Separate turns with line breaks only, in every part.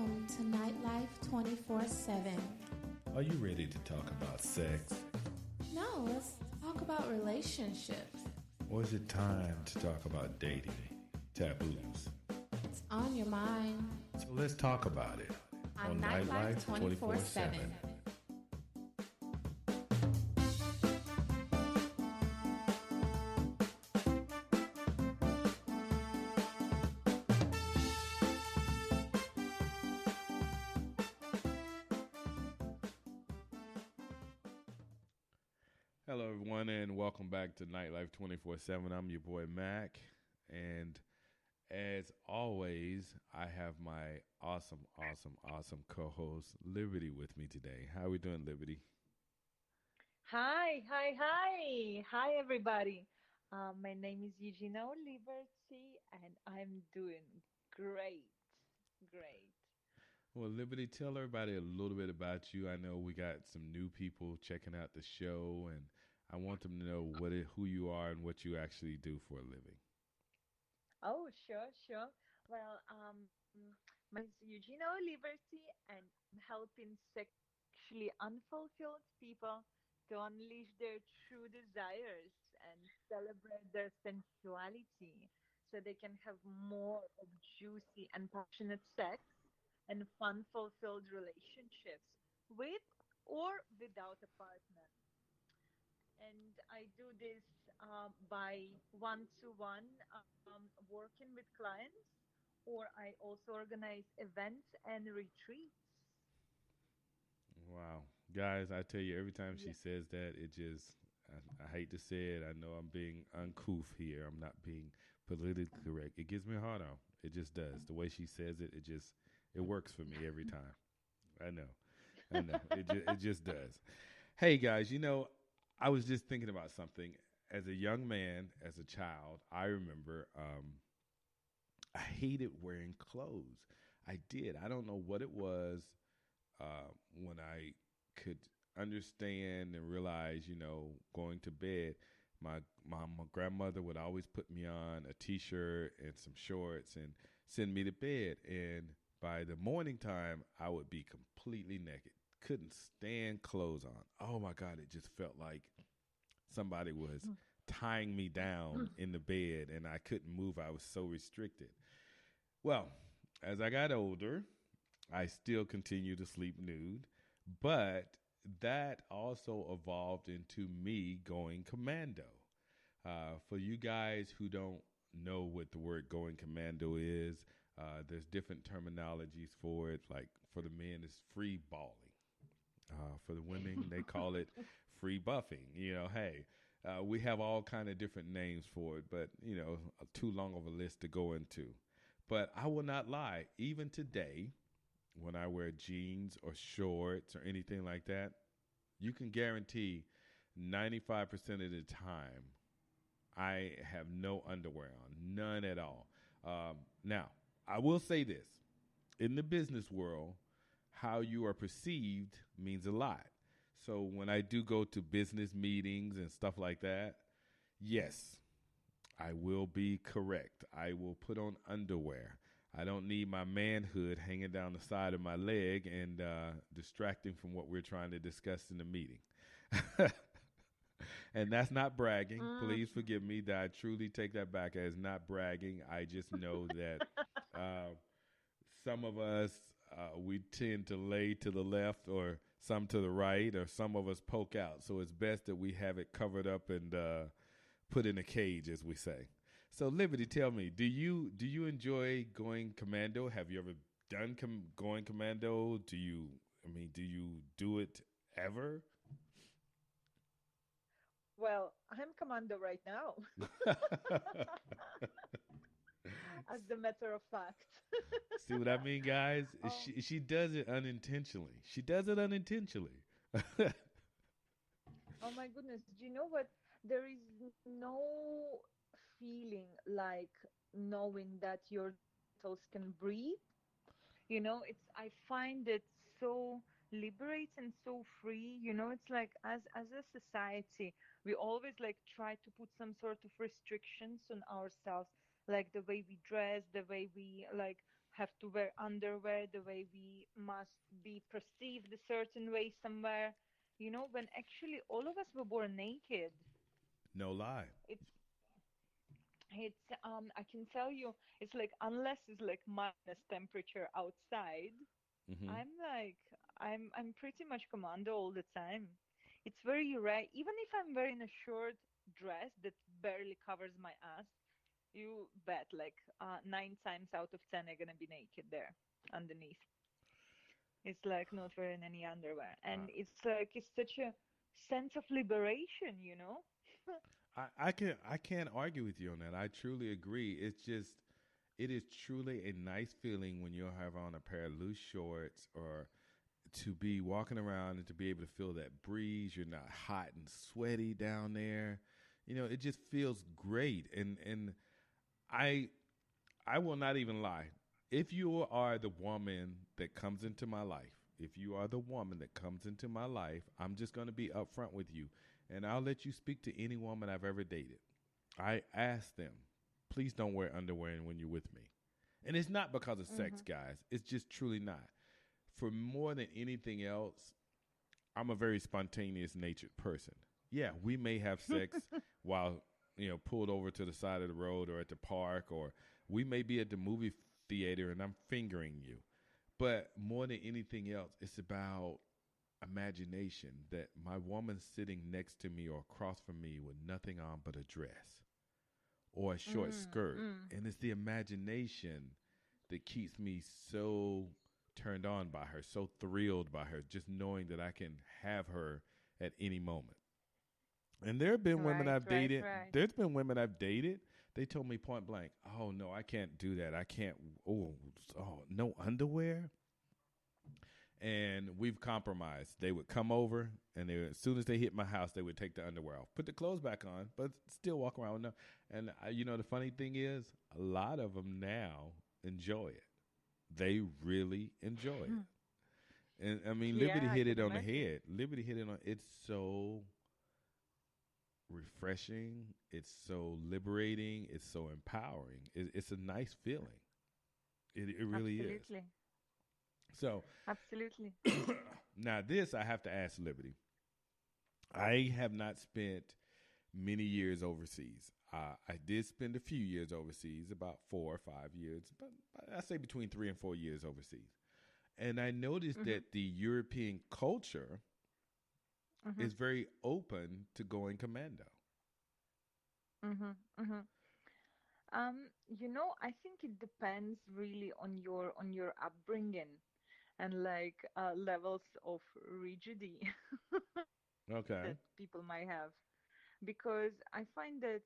welcome to Nightlife 24/7.
Are you ready to talk about sex?
No, let's talk about relationships.
Or is it time to talk about dating, taboos?
It's on your mind.
So let's talk about it
On Nightlife 24/7.
Hello, everyone, and welcome back to Nightlife 24/7. I'm your boy Mac, and as always, I have my awesome co-host Liberty with me today. How are we doing, Liberty?
Hi, everybody. My name is Eugenia Liberty, and I'm doing great. Great.
Well, Liberty, tell everybody a little bit about you. I know we got some new people checking out the show, and I want them to know who you are and what you actually do for a living.
Oh, sure. Well, my name is Eugenia Liberty, and I'm helping sexually unfulfilled people to unleash their true desires and celebrate their sensuality so they can have more of juicy and passionate sex and fun fulfilled relationships with or without a partner. And I do this by one-to-one working with clients, or I also organize events and retreats.
Wow. Guys, I tell you, every time she
Yeah.
says that, I hate to say it. I know I'm being uncouth here. I'm not being politically correct. It gives me a hard on. It just does. The way she says it, it works for me every time. I know. I know. It just does. Hey, guys, I was just thinking about something. As a young man, as a child, I remember I hated wearing clothes. I did. I don't know what it was when I could understand and realize, going to bed, my grandmother would always put me on a t-shirt and some shorts and send me to bed. And by the morning time, I would be completely naked. Couldn't stand clothes on. Oh my God, it just felt like somebody was tying me down in the bed and I couldn't move. I was so restricted. Well, as I got older, I still continue to sleep nude, but that also evolved into me going commando. For you guys who don't know what the word going commando is, there's different terminologies for it. Like for the men, it's free balling. For the women, they call it free buffing. Hey, we have all kind of different names for it, but too long of a list to go into. But I will not lie, even today, when I wear jeans or shorts or anything like that, you can guarantee 95% of the time I have no underwear on, none at all. Now, I will say this. In the business world, how you are perceived means a lot. So when I do go to business meetings and stuff like that, yes, I will be correct. I will put on underwear. I don't need my manhood hanging down the side of my leg and distracting from what we're trying to discuss in the meeting. And that's not bragging. Please forgive me that I truly take that back as not bragging. I just know that uh, some of us, we tend to lay to the left or some to the right, or some of us poke out. So it's best that we have it covered up and put in a cage, as we say. So, Liberty, tell me, do you enjoy going commando? Have you ever done going commando? Do you do it ever?
Well, I'm commando right now, as a matter of fact.
See what I mean, guys?
Oh,
She does it unintentionally. She does it unintentionally.
oh my goodness. Do you know what? There is no feeling like knowing that your genitals can breathe. It's I find it so liberating, so free. It's like as a society, we always like try to put some sort of restrictions on ourselves, like the way we dress, the way we like have to wear underwear, the way we must be perceived a certain way somewhere, when actually all of us were born naked.
No lie.
It's I can tell you, it's like unless it's like minus temperature outside,
Hmm.
I'm like I'm pretty much commando all the time. It's very rare, even if I'm wearing a short dress that barely covers my ass, you bet like 9 times out of 10 I'm gonna be naked there underneath. It's like not wearing any underwear,
Uh,
and it's such a sense of liberation,
I can't argue with you on that. I truly agree. It's just it is truly a nice feeling when you have on a pair of loose shorts or to be walking around and to be able to feel that breeze. You're not hot and sweaty down there. You know, it just feels great. And I I will not even lie. If you are the woman that comes into my life, if you are the woman that comes into my life, I'm just going to be upfront with you. And I'll let you speak to any woman I've ever dated. I ask them, please don't wear underwear when you're with me. And it's not because of sex,
Mhm.
guys. It's just truly not. For more than anything else, I'm a very spontaneous natured person. Yeah, we may have sex while, pulled over to the side of the road or at the park, or we may be at the movie theater and I'm fingering you. But more than anything else, it's about imagination that my woman sitting next to me or across from me with nothing on but a dress or a short
Mm,
skirt.
mm.
And it's the imagination that keeps me so turned on by her, so thrilled by her, just knowing that I can have her at any moment. And there have been women
Right,
I've
right,
dated.
right.
There's been women I've dated. They told me point blank, "Oh no, I can't do that. I can't. Oh, no underwear." And we've compromised. They would come over, and as soon as they hit my house, they would take the underwear off, put the clothes back on, but still walk around with no. And the funny thing is, a lot of them now enjoy it. They really enjoy it. And I mean,
Yeah,
Liberty
I
hit
can
it on the
imagine.
head. Liberty hit it on. It's so refreshing. It's so liberating. It's so empowering. It's a nice feeling. It really is.
Absolutely.
So
Absolutely.
now this I have to ask Liberty. I have not spent many years overseas. I did spend a few years overseas, about 4 or 5 years, but I say between 3 and 4 years overseas. And I noticed
Mhm.
that the European culture
Mhm.
is very open to going commando.
Mhm. Mhm. I think it depends really on your upbringing and like levels of rigidity
Okay.
that people might have. Because I find that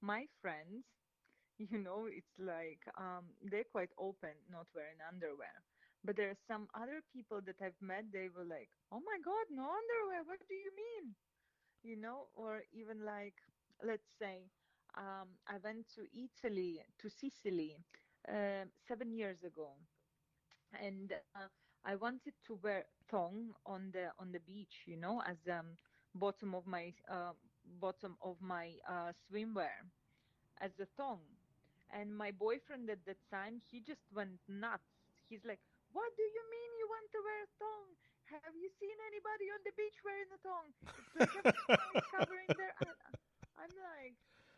my friends, it's like they're quite open, not wearing underwear. But there are some other people that I've met, they were like, "Oh my God, no underwear, what do you mean?" Or even like, let's say, I went to Italy, to Sicily, 7 years ago, and I wanted to wear thong on the beach, as bottom of my swimwear, as a thong. And my boyfriend at that time, he just went nuts. He's like, "What do you mean you want to wear a thong? Have you seen anybody on the beach wearing a thong? It's like everyone is covering their." I'm like,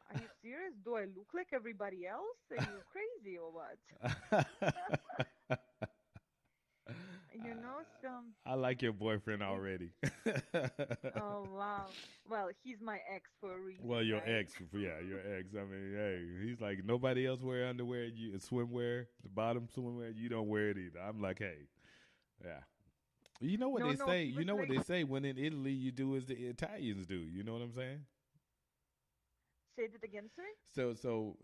"Are you serious? Do I look like everybody else? Are you crazy or what?" So
I like your boyfriend
it.
already.
Oh wow. Well, he's my ex for a
Well,
reason,
your
right?
ex, yeah, your ex. I mean, hey, he's like nobody else wear underwear. You swimwear, the bottom swimwear. You don't wear it either. I'm like, hey, yeah. You know what
No,
they
no,
say.
he
You
was
know what
like,
they say. When in Italy, you do as the Italians do. You know what I'm saying?
say that again, sorry.
You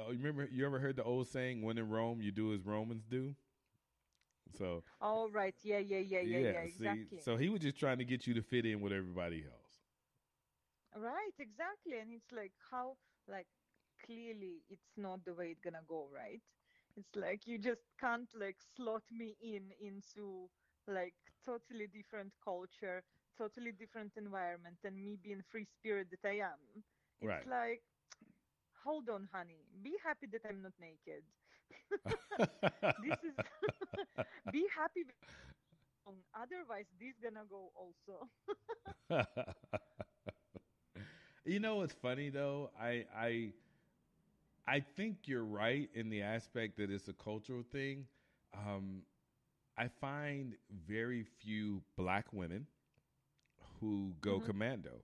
remember? You ever heard the old saying, "When in Rome, you do as Romans do." So
Oh, right. Yeah, yeah, yeah, yeah,
yeah.
yeah,
See,
exactly.
so he was just trying to get you to fit in with everybody else.
Right, exactly. And it's like how, like, clearly it's not the way it's gonna go, right? It's like you just can't like slot me into like totally different culture, totally different environment, and me being free spirit that I am. It's
Right.
like, hold on, honey, be happy that I'm not naked. This is be happy with your own. Otherwise, this gonna go also.
You know what's funny though? I think you're right in the aspect that it's a cultural thing. Um, I find very few black women who go
Hmm.
commando.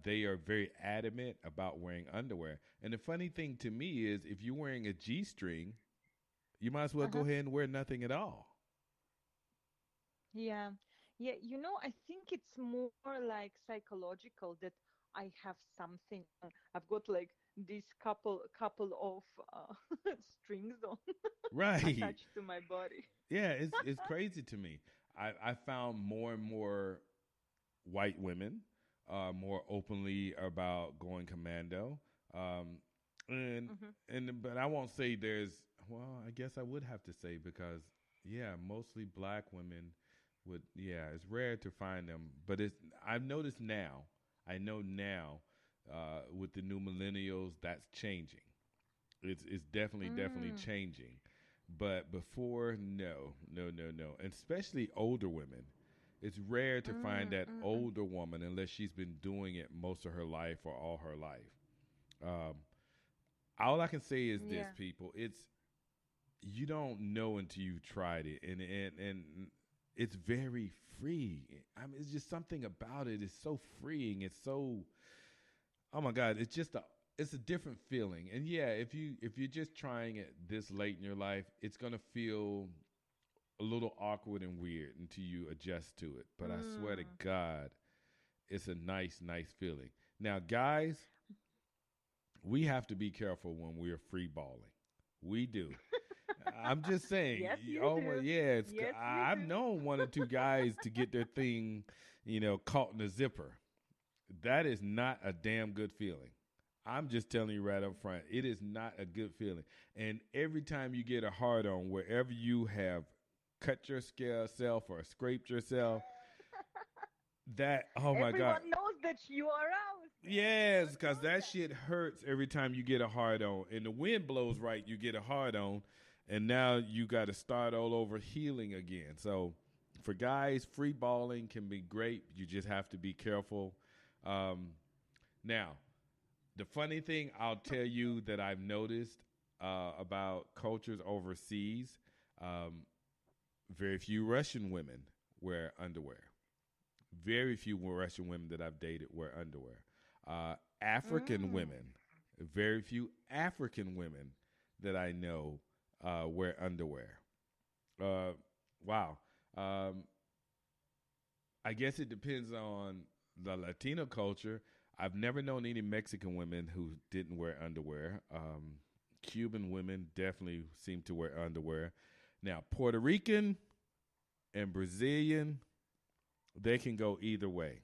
They are very adamant about wearing underwear. And the funny thing to me is, if you're wearing a G string, you might as well go
Uh-huh.
ahead and wear nothing at all.
Yeah. Yeah, I think it's more like psychological that I have something. I've got like this couple of strings on
Right.
attached to my body.
Yeah, it's crazy to me. I found more and more white women more openly about going commando. Um, and
Hmm.
but I won't say there's, well, I guess I would have to say, because yeah, mostly black women would, yeah, it's rare to find them, but it's, I've noticed now, I know now, with the new millennials, that's changing. It's definitely
Mm.
changing. But before, no, no, no, no. And especially older women. It's rare to find
Mm,
that
mm, mm.
older woman unless she's been doing it most of her life or all her life. Um, all I can say is this,
Yeah.
people. It's, you don't know until you've tried it, and it's very free. I mean, it's just something about it. It's so freeing. It's so, oh my god, it's just a, it's a different feeling. And yeah, if you're just trying it this late in your life, it's gonna feel a little awkward and weird until you adjust to it. But I swear to
Mm.
God, it's a nice feeling. Now, guys, we have to be careful when we're free balling. We do. I'm just saying.
Yes, you
Oh my,
do.
yeah. It's,
Yes, you
I've
do.
known one or two guys to get their thing, caught in a zipper. That is not a damn good feeling. I'm just telling you right up front, it is not a good feeling. And every time you get a hard on, wherever you have cut yourself or scraped yourself, that, oh my God.
Everyone knows that you are out.
Yes,
Everyone
because
knows
that
that.
shit hurts every time you get a hard on. And the wind blows right, you get a hard on. And now you got to start all over healing again. So for guys, free balling can be great. You just have to be careful. Um, now, the funny thing I'll tell you that I've noticed about cultures overseas, um, very few Russian women wear underwear. Very few Russian women that I've dated wear underwear. African
Mm.
women, very few African women that I know wear underwear. Uh, wow. Um, I guess it depends on the Latino culture. I've never known any Mexican women who didn't wear underwear. Cuban women definitely seem to wear underwear. Now, Puerto Rican and Brazilian, they can go either way.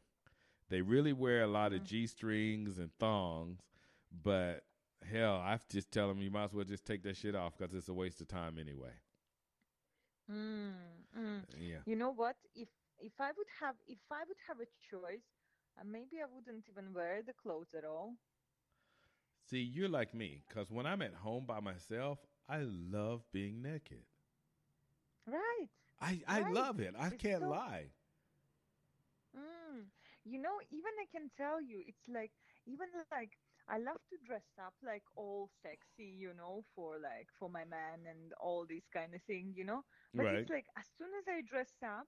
They really wear a lot of
Mm.
G strings and thongs, but hell, I just tell them you might as well just take that shit off because it's a waste of time anyway.
Mm. Mm.
Yeah.
You know what? If I would have a choice, maybe I wouldn't even wear the clothes at all.
See, you're like me because when I'm at home by myself, I love being naked.
Right.
I
Right.
love it. I
It's
can't
so.
lie.
Mm. Even I can tell you, it's like even like I love to dress up like all sexy, for my man and all this kind of thing. But
Right.
it's like as soon as I dress up,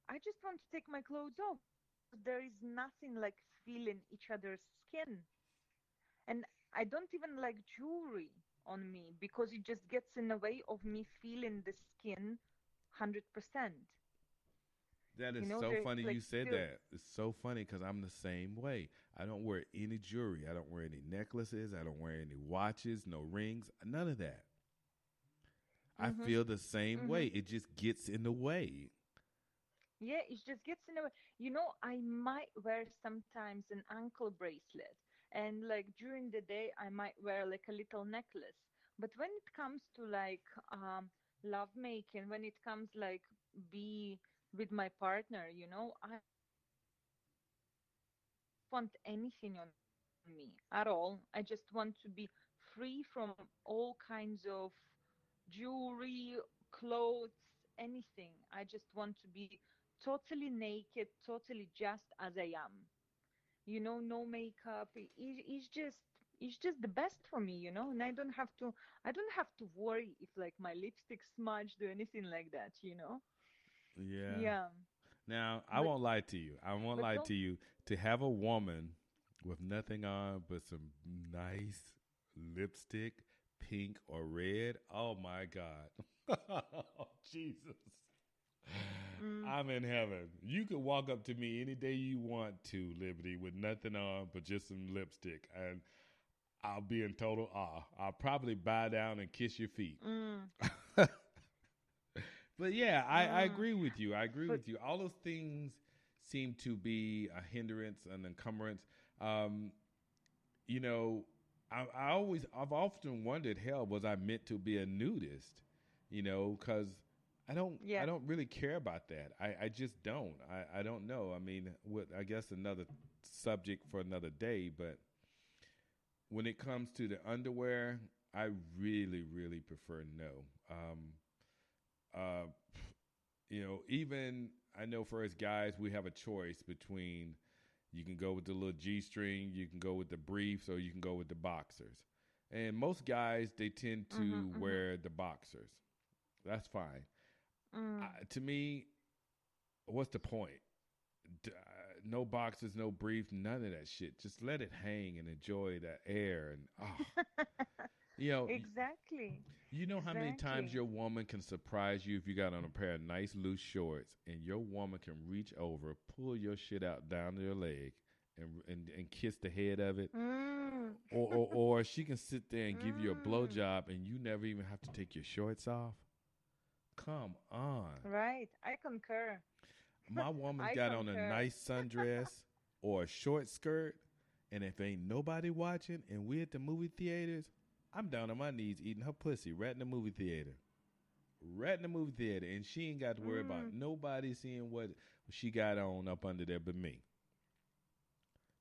I just want to take my clothes off because there is nothing like feeling each other's skin. And I don't even like jewelry on me because it just gets in the way of me feeling the skin 100%.
That is so
There's
funny
like
you said
still.
that. It's so funny because I'm the same way. I don't wear any jewelry. I don't wear any necklaces. I don't wear any watches, no rings, none of that. I
Mhm.
feel the same way.
Mhm.
It just gets in the way.
Yeah, it just gets in the way. I might wear sometimes an ankle bracelet, and like during the day, I might wear like a little necklace. But when it comes to like love making, when it comes like be with my partner, I want anything on me at all. I just want to be free from all kinds of jewelry, clothes, anything. I just want to be totally naked, totally just as I am. No makeup. It's just the best for me, and I don't have to worry if like my lipstick smudged or anything like that.
Yeah.
Yeah.
Now, I
But
won't lie to you. I won't
but
lie
don't
to you. To have a woman with nothing on but some nice lipstick, pink or red, oh my God. Oh, Jesus.
mm,
I'm in heaven. You could walk up to me any day you want to, Liberty, with nothing on but just some lipstick, and I'll be in total awe. I'll probably bow down and kiss your feet.
mm,
But yeah, I
mm.
agree with you. I agree
But
with you. All those things seem to be a hindrance, an encumbrance. Um, you know, I've often wondered, hell, was I meant to be a nudist? Because I
yeah.
don't really care about that. I just don't. I don't know. I mean, I guess another subject for another day. But when it comes to the underwear, I really, really prefer no. Uh, even I know for us guys, we have a choice between you can go with the little G string, you can go with the briefs, or you can go with the boxers. And most guys, they tend
Mhm.
to
Mhm.
wear the boxers. That's fine.
Mm.
To me, what's the point? No boxers, no brief, none of that shit. Just let it hang and enjoy the air. And you know,
Exactly.
you know how many times
Exactly.
your woman can surprise you if you got on a pair of nice loose shorts and your woman can reach over, pull your shit out down to your leg and kiss the head of it.
Mm.
Or she can sit there and give you a
Mm.
blowjob and you never even have to take your shorts off. Come on.
Right. I concur.
My woman's
I
got on a
concur.
nice sundress or a short skirt, and if ain't nobody watching and we at the movie theaters, I'm down on my knees eating her pussy right in the movie theater. Right in the movie theater, and she ain't got to worry about
Mm.
nobody seeing what she got on up under there but me.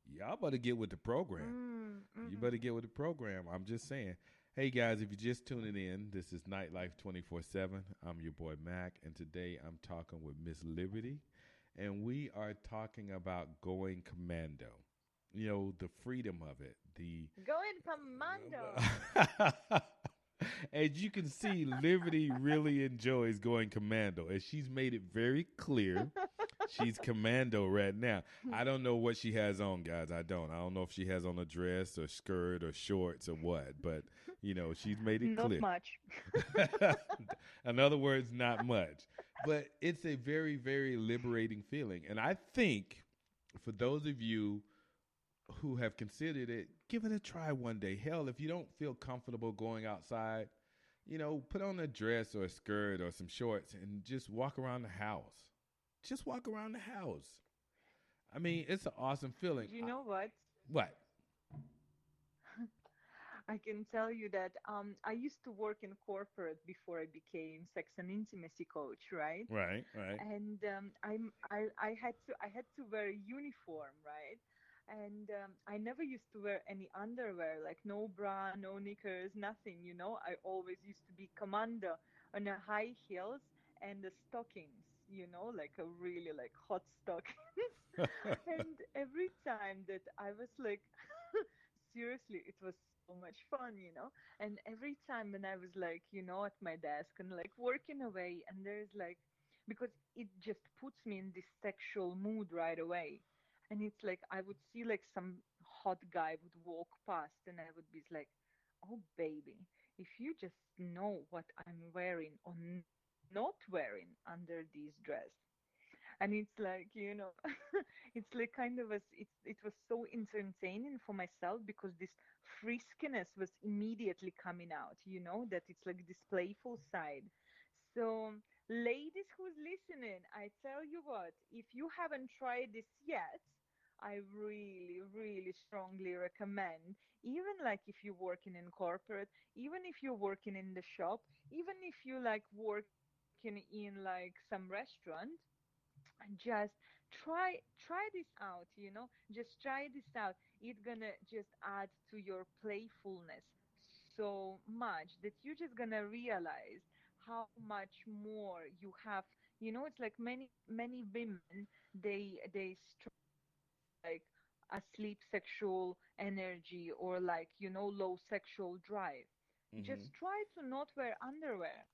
Y'all better get with the program.
Mm.
You
Mm.
better get with the program. I'm just saying. Hey guys, if you're just tuning in, this is Nightlife 24/7. I'm your boy Mac, and today I'm talking with Miss Liberty, and we are talking about going commando. The freedom of it, the
Going commando.
as you can see, Liberty really enjoys going commando, and she's made it very clear she's commando right now. I don't know what she has on, guys. I don't. I don't know if she has on a dress or skirt or shorts or what, but she's made it
Not
clear.
much.
In other words, not much. But it's a very, very liberating feeling. And I think for those of you who have considered it, give it a try one day. Hell, if you don't feel comfortable going outside, put on a dress or a skirt or some shorts and just walk around the house. Just walk around the house. I mean, it's an awesome feeling.
You know what?
What?
I can tell you that I used to work in corporate before I became sex and intimacy coach, right?
Right, right.
And I had to wear a uniform, right? And I never used to wear any underwear, like no bra, no knickers, nothing. I always used to be commando on a high heels and the stockings, like a really like hot stockings. And every time that I was like, seriously, it was so much fun. And every time when I was like, at my desk and like working away, and there's like, because it just puts me in this sexual mood right away. And it's like I would see like some hot guy would walk past, and I would be like, oh baby, if you just know what I'm wearing or not wearing under this dress. And it's like, it's like kind of it was so entertaining for myself because this friskiness was immediately coming out, that it's like this playful side. So ladies who's listening, I tell you what, if you haven't tried this yet, I really, really strongly recommend, even like if you're working in corporate, even if you're working in the shop, even if you like working in like some restaurant, just try this out, just try this out. It's gonna just add to your playfulness so much that you're just gonna realize how much more you have. You know, it's like many women, they like a sleep sexual energy, or like, low sexual drive. Just
Mhm.
try to not wear underwear.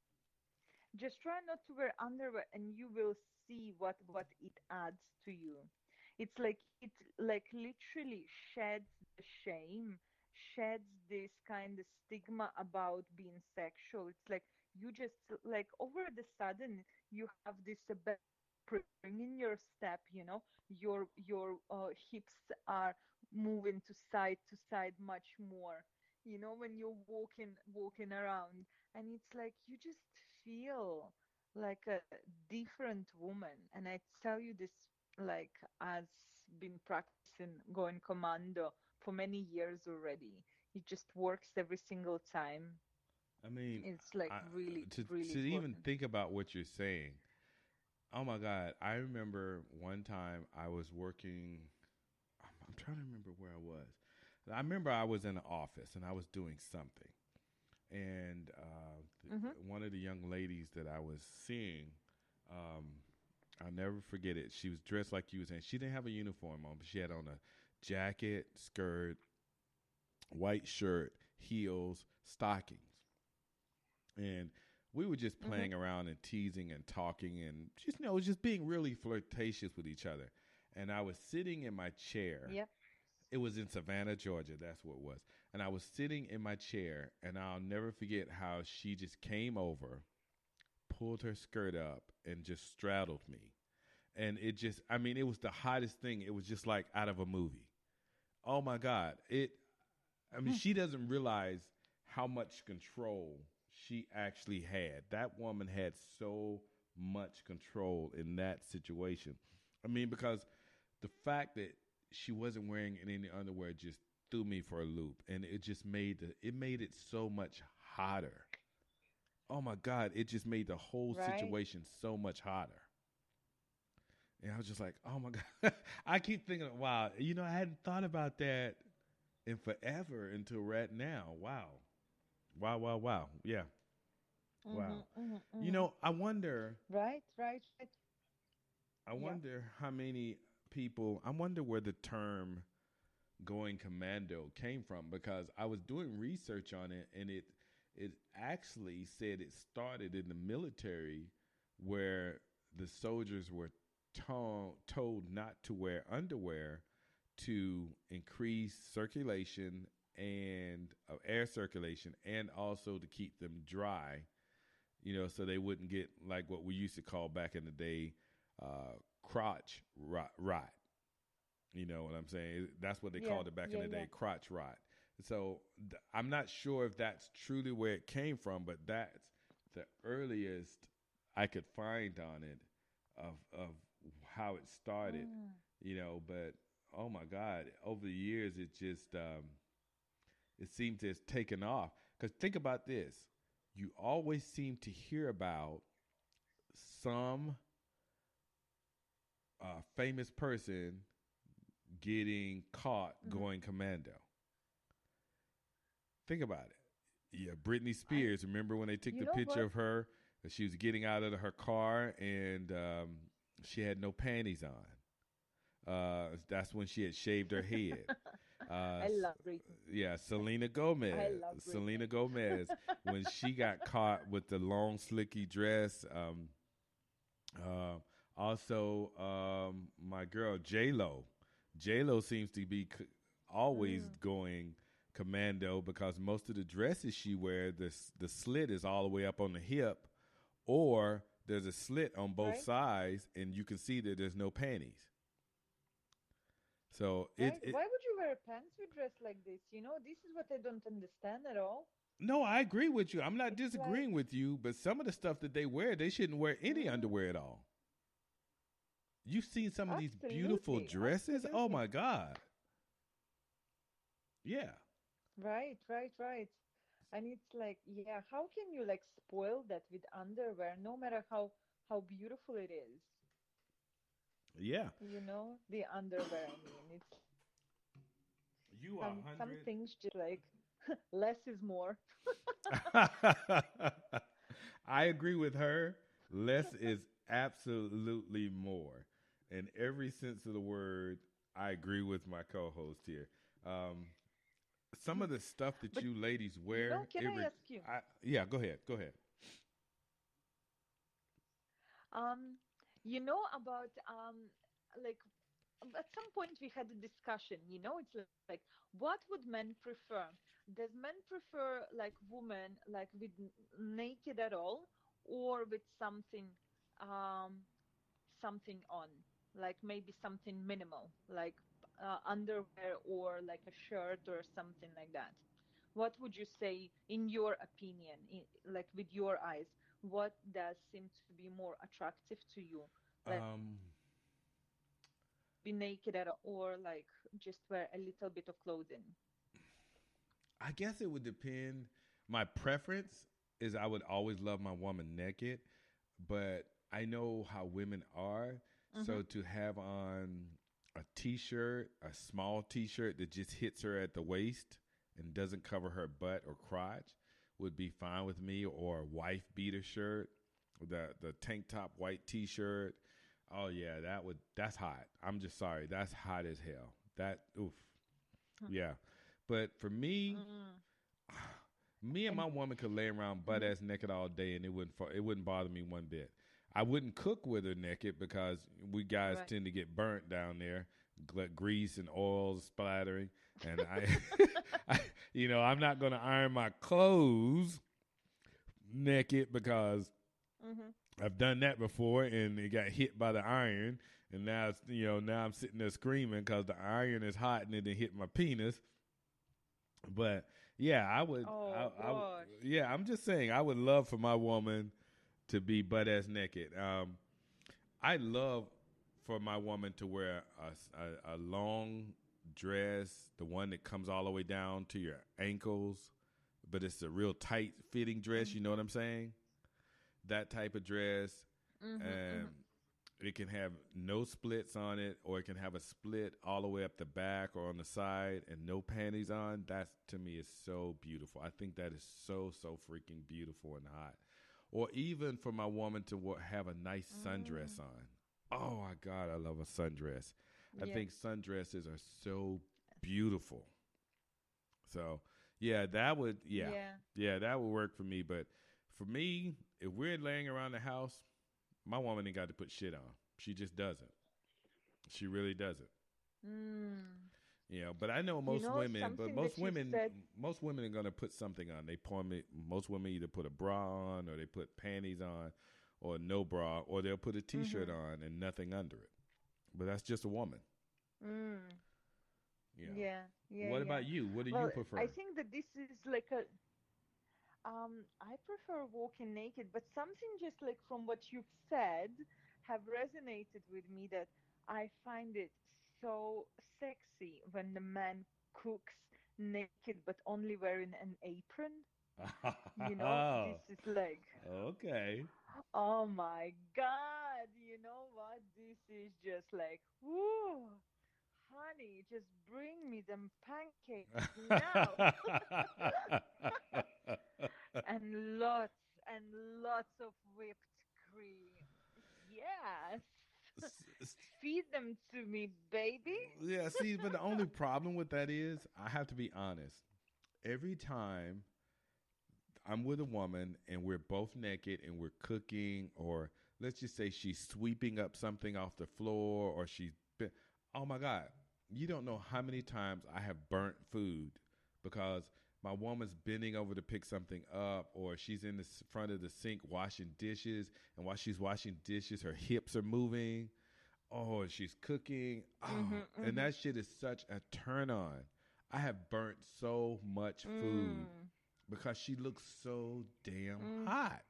Just try not to wear underwear, and you will see what it adds to you. It's like it like literally sheds the shame, sheds this kind of stigma about being sexual. It's like you just, like, over the sudden you have this spring in your step, your hips are moving to side much more, when you're walking around, and it's like you just feel like a different woman. And I tell you this, like, as been practicing going commando for many years already. It just works every single time.
I mean,
It's like
I,
really,
to
really
even
important.
think about what you're saying. Oh my God! I remember one time I was working. I'm trying to remember where I was. I remember I was in an office and I was doing something, and
Hmm.
one of the young ladies that I was seeing, um, I'll never forget it. She was dressed like you was saying. She didn't have a uniform on, but she had on a jacket, skirt, white shirt, heels, stockings, and we were just
Hmm.
playing around and teasing and talking and just being really flirtatious with each other. And I was sitting in my chair.
Yep.
It was in Savannah, Georgia. That's what it was. And I was sitting in my chair, and I'll never forget how she just came over, pulled her skirt up, and just straddled me. And it just, I mean, it was the hottest thing. It was just like out of a movie. Oh my God. I mean, she doesn't realize how much control she actually had. That woman had so much control in that situation. I mean, because the fact that she wasn't wearing any underwear just threw me for a loop, and it just made it so much hotter. Oh my God! It just made the whole
Right.
situation so much hotter. And I was just like, oh my God. I keep thinking, wow, I hadn't thought about that in forever until right now. Wow. Wow, wow, wow. Yeah.
Hmm.
Wow.
Hmm. Hmm.
I wonder
Right, right, right.
I
Yeah.
wonder how many people I wonder where the term going commando came from, because I was doing research on it, and it actually said it started in the military, where the soldiers were told not to wear underwear to increase circulation and air circulation, and also to keep them dry, so they wouldn't get like what we used to call back in the day, crotch rot. You know what I'm saying? That's what they
Yeah,
called it back in
yeah,
the
yeah.
day, crotch rot. So I'm not sure if that's truly where it came from, but that's the earliest I could find on it of how it started.
Mm.
But oh my God, over the years it seems to have taken off. Because think about this: you always seem to hear about some famous person getting caught
Hmm.
going commando. Think about it. Yeah, Britney
I,
Spears. Remember when they took
you
the
know
picture
what?
of her? She was getting out of her car, and she had no panties on. That's when she had shaved her head.
I love Britney.
Yeah, Selena
I
Gomez.
love
Selena
Britney.
Gomez, when she got caught with the long, slicky dress. Uh, Also, my girl J Lo. J Lo seems to be always
Mm.
going commando, because most of the dresses she wears, the slit is all the way up on the hip, or there's a slit on both
Right,
sides, and you can see that there's no panties. So
right. Why would you wear pants with dress like this? This is what I don't understand at all.
no, I agree with you. I'm not
It's like,
disagreeing with you, but some of the stuff that they wear, they shouldn't wear any
mm,
underwear at all. You've seen some of these beautiful
absolutely,
dresses. Oh
absolutely.
my God. Yeah.
Right, right, right. And it's like, yeah, how can you like spoil that with underwear, no matter how beautiful it is?
Yeah.
The underwear. I mean, it's
You are
some
100.
things just like. Less is more.
I agree with her. Less is absolutely more. In every sense of the word, I agree with my co host here. Um, some of the stuff that
But
you ladies wear,
can I ask you?
yeah, go ahead. Go ahead.
Um, about like at some point we had a discussion. It's like what would men prefer? Does men prefer like women like with naked at all, or with um something on, like maybe something minimal, like underwear or like a shirt or something like that? What would you say, in your opinion, like with your eyes, what does seem to be more attractive to you? Like
Um,
be naked at all, or like just wear a little bit of clothing?
I guess it would depend. My preference is I would always love my woman naked, but I know how women are.
Mm-hmm.
So to have on a t-shirt, a small t-shirt that just hits her at the waist and doesn't cover her butt or crotch would be fine with me, or a wife beater shirt, the tank top white t-shirt. Oh yeah, that's hot. I'm just sorry. That's hot as hell. That oof. Yeah. But for me,
Mm.
me and
And
my woman could lay around butt
mhm.
ass naked all day, and it wouldn't bother me one bit. I wouldn't cook with her naked because we guys
Right.
tend to get burnt down there, grease and oil splattering, and I I'm not gonna iron my clothes naked because
Mm-hmm.
I've done that before and it got hit by the iron, and now I'm sitting there screaming because the iron is hot and it hit my penis. But yeah,
Oh gosh.
yeah, I'm just saying, I would love for my woman to be butt ass naked. I love for my woman to wear a long dress, the one that comes all the way down to your ankles, but it's a real tight fitting dress. You know what I'm saying? That type of dress,
Mm-hmm.
and
Mm-hmm.
it can have no splits on it, or it can have a split all the way up the back or on the side and no panties on. That to me is so beautiful. I think that is so freaking beautiful and hot. Or even for my woman to have a nice sundress
Mm.
on. Oh my God, I love a sundress. I
Yeah.
think sundresses are so beautiful. So yeah,
Yeah.
that would work for me. But for me, if we're laying around the house, my woman ain't got to put shit on. She just doesn't. She really doesn't.
Mm.
But I know most women, but
Something that you said.
most women are gonna put something on. Most women either put a bra on, or they put panties on, or no bra, or they'll put a t-shirt
Mm-hmm.
on and nothing under it. But that's just a woman.
Mm.
You know.
Yeah. Yeah.
What
Yeah.
about you? What do you
Well, I
prefer?
think that this is like a I prefer walking naked, but something just like from what you've said have resonated with me, that I find it so sexy when the man cooks naked but only wearing an apron. This
Oh,
is like,
okay.
oh my God, you know what? This is just like, whoo, honey, just bring me them pancakes now. And lots of whipped cream. Yes. Feed them to me, baby.
Yeah, see, but the only problem with that is I have to be honest. Every time I'm with a woman and we're both naked and we're cooking, or let's just say she's sweeping up something off the floor, or oh my God, you don't know how many times I have burnt food because my woman's bending over to pick something up, or she's in the front of the sink washing dishes, and while she's washing dishes, her hips are moving. Oh, and she's cooking. Oh,
Mhm.
and
Mhm.
that shit is such a turn on. I have burnt so much food
Mm.
because she looks so damn
Mm.
hot.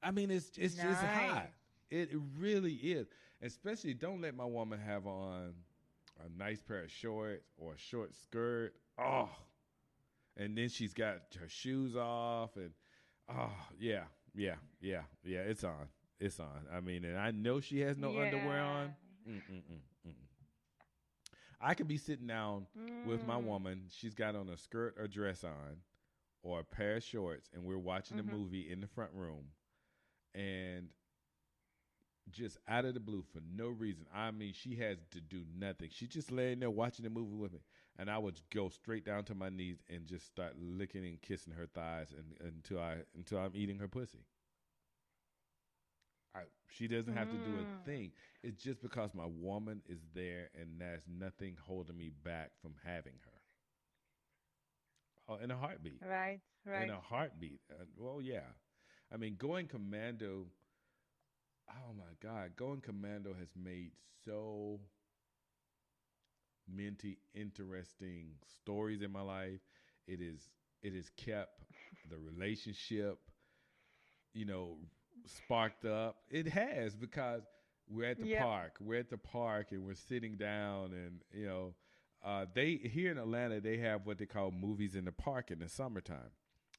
I mean, it's just hot.
Nice.
It really is. Especially, don't let my woman have on a nice pair of shorts or a short skirt. Oh, and then she's got her shoes off, and oh yeah, yeah. It's on. It's on. I mean, and I know she has no underwear
Yeah.
on. Mm-mm-mm. I could be sitting down with my
Mm.
woman. She's got on a skirt or dress on, or a pair of shorts, and we're watching a
Mhm.
movie in the front room, and just out of the blue for no reason. I mean, she has to do nothing. She's just laying there watching the movie with me, and I would go straight down to my knees and just start licking and kissing her thighs until I'm eating her pussy. She doesn't have to do a
Mm.
thing. It's just because my woman is there, and there's nothing holding me back from having her. Oh, in a heartbeat.
Right.
In
Right.
a heartbeat. Well, yeah. I mean, going commando. Oh my God, going commando has made so many interesting stories in my life. It is. It has kept the relationship, you know, sparked up. It has because we're at the
Yep.
park. We're at the park and we're sitting down, and they here in Atlanta they have what they call movies in the park in the summertime.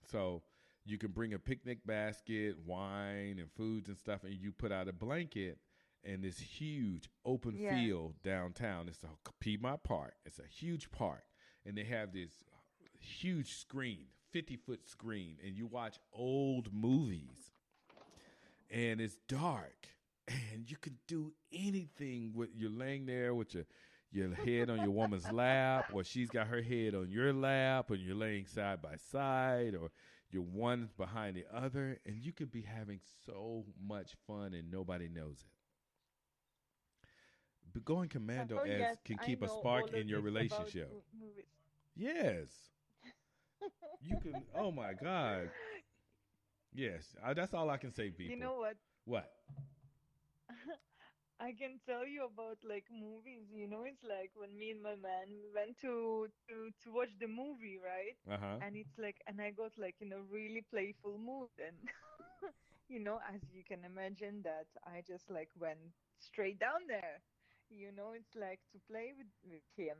So you can bring a picnic basket, wine and foods and stuff, and you put out a blanket in this huge open
Yeah.
field downtown. It's a Piedmont Park. It's a huge park, and they have this huge screen, 50-foot screen, and you watch old movies, and it's dark, and you can do anything with you're laying there with your head on your woman's lap, or she's got her head on your lap, and you're laying side by side, or you're one behind the other, and you could be having so much fun and nobody knows it. But going commando
Oh
as
yes,
can
I
keep a
know
spark
all
in
of
your
this about
relationship.
movies.
Yes, you can. Oh my God. Yes, that's all I can say,
You
people.
know what?
What?
I can tell you about like movies. It's like when me and my man we went to watch the movie, right?
Uh huh.
And it's like, and I got like in a really playful mood, and as you can imagine, that I just like went straight down there. It's like to play with him.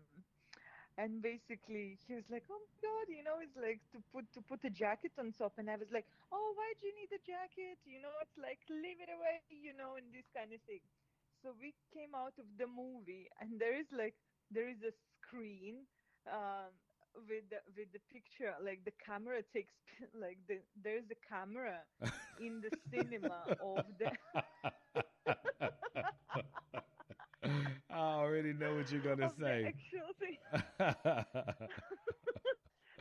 And basically he was like, oh my God, it's like to put a jacket on top. And I was like, oh, why do you need a jacket? It's like, leave it away, and this kind of thing. So we came out of the movie, and there is a screen, um with the picture, like the camera takes like there's a camera in the cinema of the
I already know what you're gonna
of the
say.
actual thing.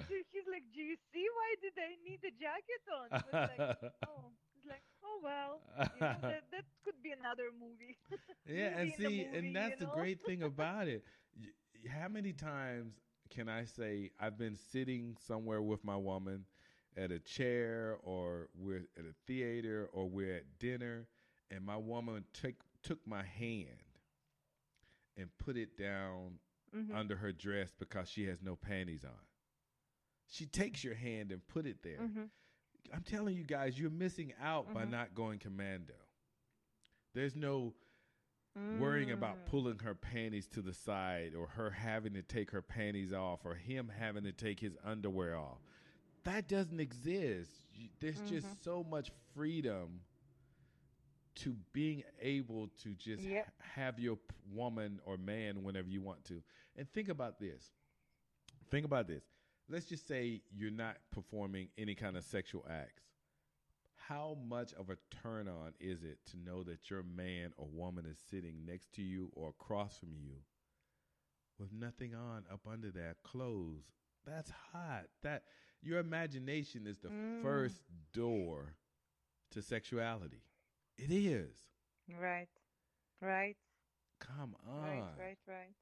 So he's like, "Do you see why did I need a jacket on?" I was like, "Oh." It's like, "Oh well, that could be another movie,
Yeah, and
movie in a
see, and
movie."
that's the great thing about it. How many times can I say I've been sitting somewhere with my woman at a chair, or we're at a theater, or we're at dinner, and my woman took my hand and put it down
Mhm.
under her dress because she has no panties on. She takes your hand and put it there.
Mhm.
I'm telling you guys, you're missing out by
Mhm.
not going commando. There's no worrying about
Mm.
pulling her panties to the side, or her having to take her panties off, or him having to take his underwear off. That doesn't exist. There's
Mhm.
just so much freedom to being able to just
Yep.
have your woman or man whenever you want to. And think about this. Think about this. Let's just say you're not performing any kind of sexual acts. How much of a turn on is it to know that your man or woman is sitting next to you or across from you with nothing on up under their clothes? That's hot. That your imagination is the
Mm.
first door to sexuality. It is.
Right. Right.
Come
Right.
on.
Right. Right.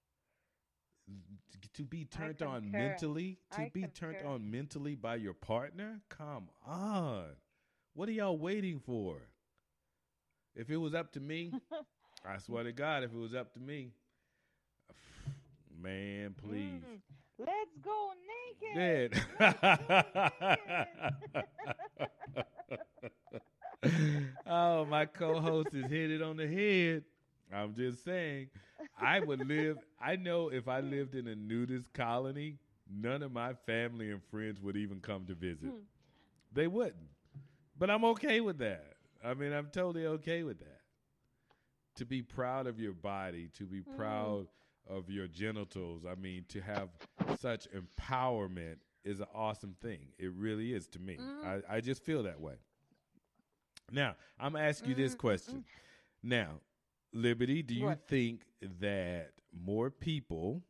To be
I
turned on
concur.
mentally, to
I
be turned
concur.
on mentally by your partner? Come on. What are y'all waiting for? If it was up to me, I swear to God, if it was up to me, man, please.
Mm. Let's go naked.
Dead.
Let's
Oh, my co-host has hit it on the head. I'm just saying, I would live. I know if I lived in a nudist colony, none of my family and friends would even come to visit.
go.
They wouldn't. But I'm okay with that. I mean, I'm totally okay with that. To be proud of your body, to be proud of your genitals. I mean, to have such empowerment is an awesome thing. It really is to me.
Mm,
I just feel that way. Now, I'm gonna ask you this
mm,
question.
mm.
Now, Liberty, do you
What?
think that more people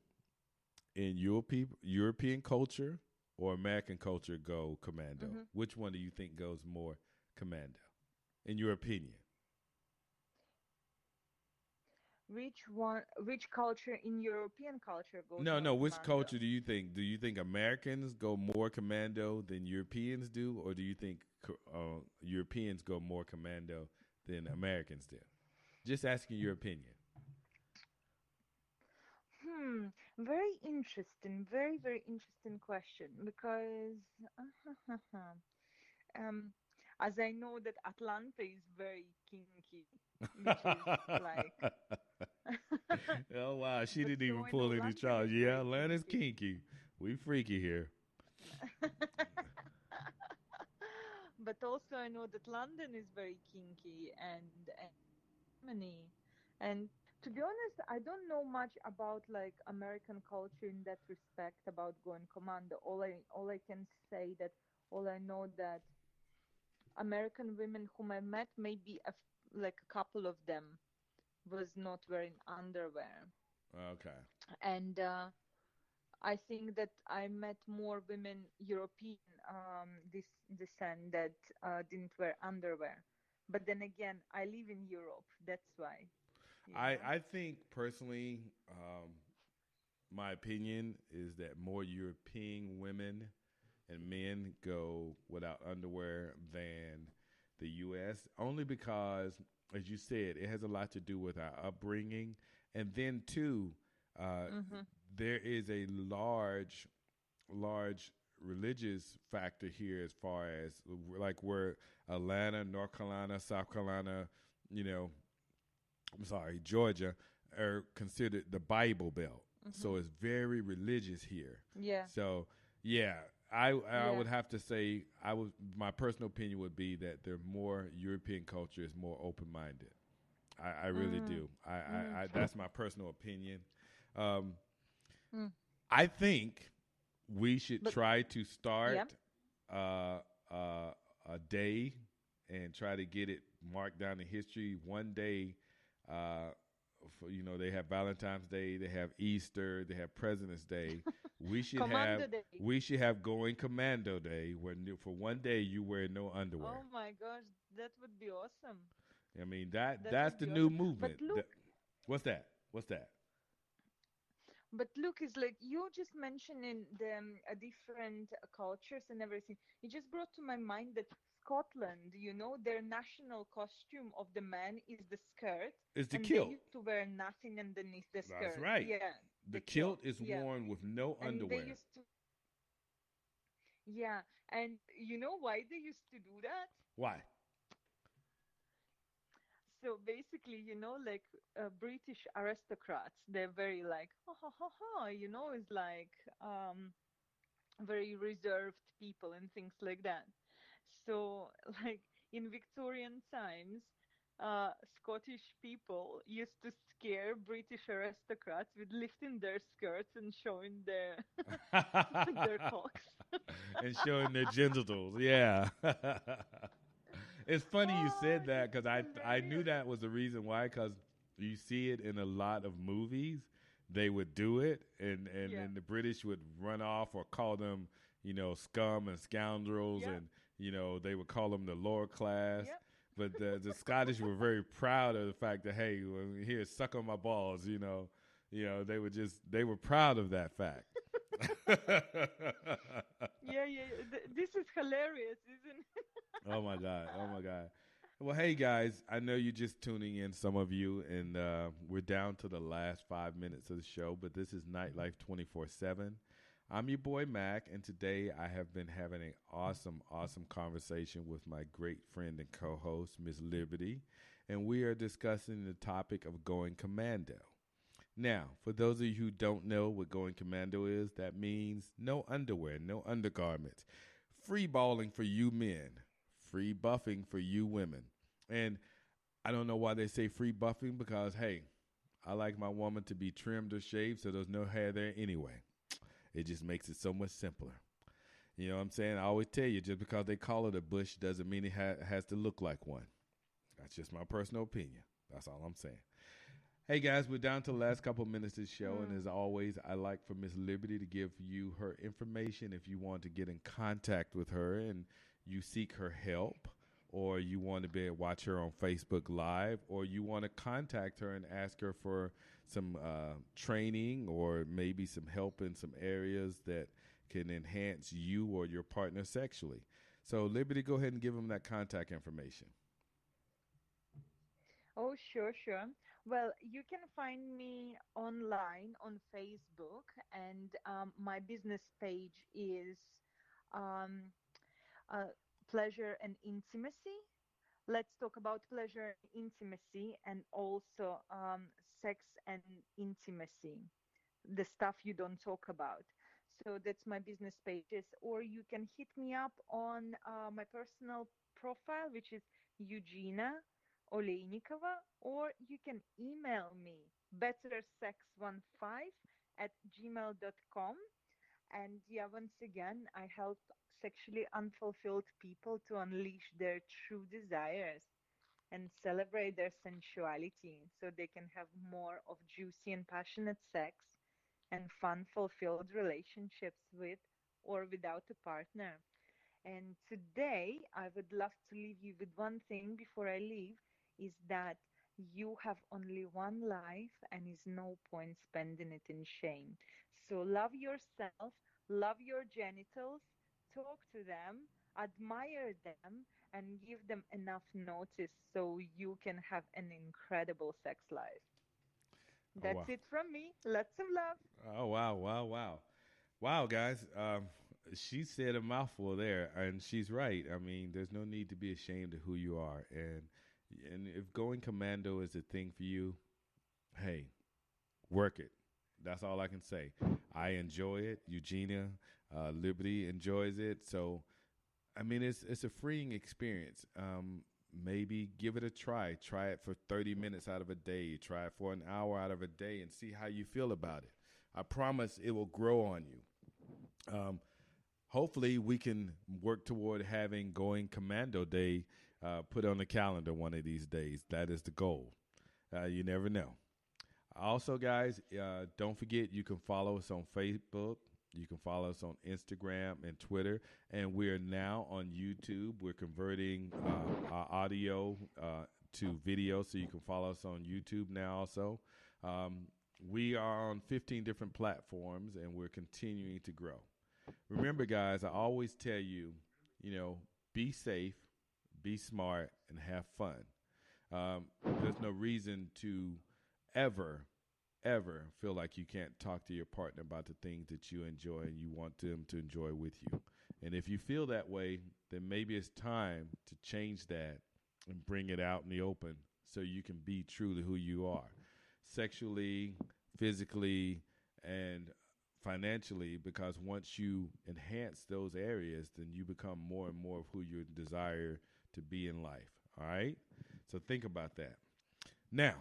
in European culture or American culture go commando?
Hmm.
Which one do you think goes more commando, in your opinion?
Which one? Which culture in European culture goes
No,
more
no. Which
commando?
culture do you think? Do you think Americans go more commando than Europeans do, or do you think Europeans go more commando than Americans do? Just asking your opinion.
Hmm, very interesting. Very, very interesting question because um, as I know that Atlanta is very kinky, which is like,
Oh wow, she
but
didn't
so
even
I know
pull any
London
charge.
is
Yeah,
very
Atlanta's
kinky.
kinky. We freaky here.
But also I know that London is very kinky and Germany. And to be honest, I don't know much about like American culture in that respect about going commando. All I can say that all I know that American women whom I met, maybe like a couple of them was not wearing underwear.
Okay.
And I think that I met more women European this descent that didn't wear underwear. But then again, I live in Europe. That's why, you know.
I think personally, my opinion is that more European women and men go without underwear than the U.S. Only because, as you said, it has a lot to do with our upbringing, and then too, uh,
Hmm.
there is a large religious factor here as far as like where Atlanta, North Carolina, South Carolina, you know, I'm sorry, Georgia are considered the Bible Belt.
Hmm.
So it's very religious here.
Yeah,
So yeah, I
yeah.
would have to say I would my personal opinion would be that the more European culture is more open minded. I really
Mm,
do.
mm,
That's my personal opinion. Um,
mm.
I think we should
But
try to
yeah,
start uh, uh, a day and try to get it marked down in history. One day, uh, they have Valentine's Day, they have Easter, they have President's Day. We should have
Commando Day.
we should have Going Commando Day, where for one day you wear no underwear.
Oh my gosh, that would be awesome.
I mean
That
that's
would
the
be
new
awesome. But
movement.
look,
What's that? What's that?
is like you just mentioning the different cultures and everything. It just brought to my mind that Scotland, their national costume of the man is the skirt,
It's the
and they
kilt.
used to wear nothing underneath the
That's
skirt.
right.
Yeah,
The
the
kilt
kilt.
is
Yeah,
worn with no
and they
underwear.
used to. Yeah, and you know why they used to do that?
Why?
So basically, like British aristocrats, they're very like, ha ha ha ha, it's like very reserved people and things like that. So, like in Victorian times, Scottish people used to scare British aristocrats with lifting their skirts and showing their their cocks.
And showing their genitals. Yeah. It's funny you
Oh,
said that
that's
because I knew
hilarious.
that was the reason why. Because you see it in a lot of movies. They would do it, and
Yeah.
then the British would run off or call them, scum and scoundrels,
Yep.
and they would call them the lower class.
Yep.
But the Scottish were very proud of the fact that, hey, here, suck on my balls. They were proud of that fact.
Yeah, yeah. This is hilarious, isn't it?
Oh my god! Oh my god! Well, hey guys, I know you're just tuning in, some of you, and we're down to the last 5 minutes of the show. But this is Nightlife 24/7. I'm your boy Mac, and today I have been having an awesome, awesome conversation with my great friend and co-host, Miss Liberty, and we are discussing the topic of going commando. Now, for those of you who don't know what going commando is, that means no underwear, no undergarments, free balling for you men, free buffing for you women. And I don't know why they say free buffing because, hey, I like my woman to be trimmed or shaved so there's no hair there anyway. It just makes it so much simpler. You know what I'm saying? I always tell you, just because they call it a bush doesn't mean it has to look like one. That's just my personal opinion. That's all I'm saying. Hey, guys, we're down to the last couple of minutes of the show. And as always, I like for Miss Liberty to give you her information if you want to get in contact with her and you seek her help, or you want to be able to watch her on Facebook Live, or you want to contact her and ask her for some training or maybe some help in some areas that can enhance you or your partner sexually. So, Liberty, go ahead and give them that contact information.
Oh, sure, sure. Well, you can find me online on Facebook, and my business page is um, uh, Pleasure and Intimacy. Let's talk about pleasure and intimacy, and also sex and intimacy, the stuff you don't talk about. So that's my business pages. Or you can hit me up on my personal profile, which is Eugenia Olejnikova, or you can email me bettersex15 at gmail.com. And yeah, once again, I help sexually unfulfilled people to unleash their true desires and celebrate their sensuality so they can have more of juicy and passionate sex and fun, fulfilled relationships with or without a partner. And today, I would love to leave you with one thing before I leave is that you have only one life and is no point spending it in shame. So love yourself, love your genitals, talk to them, admire them, and give them enough notice so you can have an incredible sex life.
Oh,
That's
wow.
it from me. Lots of love.
Oh, wow, wow, wow. Wow, guys. She said a mouthful there, and she's right. I mean, there's no need to be ashamed of who you are. And if going commando is a thing for you, hey, work it. That's all I can say. I enjoy it. Eugenia, Liberty enjoys it. So, I mean, it's a freeing experience. Maybe give it a try. Try it for 30 minutes out of a day. Try it for an hour out of a day and see how you feel about it. I promise it will grow on you. Hopefully, we can work toward having Going Commando Day put on the calendar one of these days. That is the goal. You never know. Also, guys, don't forget you can follow us on Facebook. You can follow us on Instagram and Twitter. And we're now on YouTube. We're converting our audio to video, so you can follow us on YouTube now also. We are on 15 different platforms, and we're continuing to grow. Remember, guys, I always tell you, be safe, be smart, and have fun. There's no reason to ever feel like you can't talk to your partner about the things that you enjoy and you want them to enjoy with you. And if you feel that way, then maybe it's time to change that and bring it out in the open so you can be truly who you are, sexually, physically, and financially, because once you enhance those areas, then you become more and more of who you desire to be in life. All right? So think about that. Now,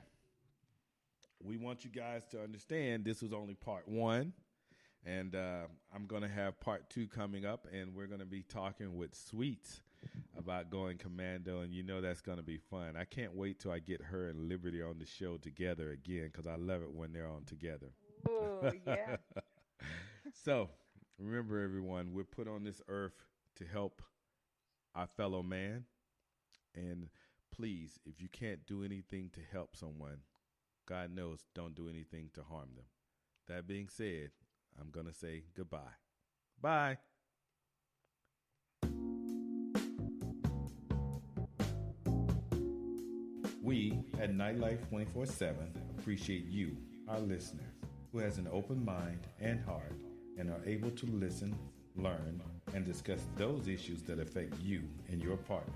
we want you guys to understand this was only part one, and I'm going to have part two coming up, and we're going to be talking with Sweets about Going Commando, and that's going to be fun. I can't wait till I get her and Liberty on the show together again, because I love it when they're on together.
Oh, yeah.
So, remember, everyone, we're put on this earth to help our fellow man, and please, if you can't do anything to help someone, God knows, don't do anything to harm them. That being said, I'm going to say goodbye. Bye. We at Nightlife 24/7 appreciate you, our listener, who has an open mind and heart and are able to listen, learn, and discuss those issues that affect you and your partner.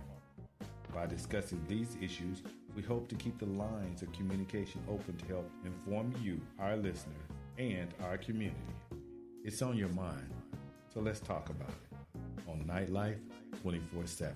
By discussing these issues, we hope to keep the lines of communication open to help inform you, our listener, and our community. It's on your mind, so let's talk about it on Nightlife 24/7.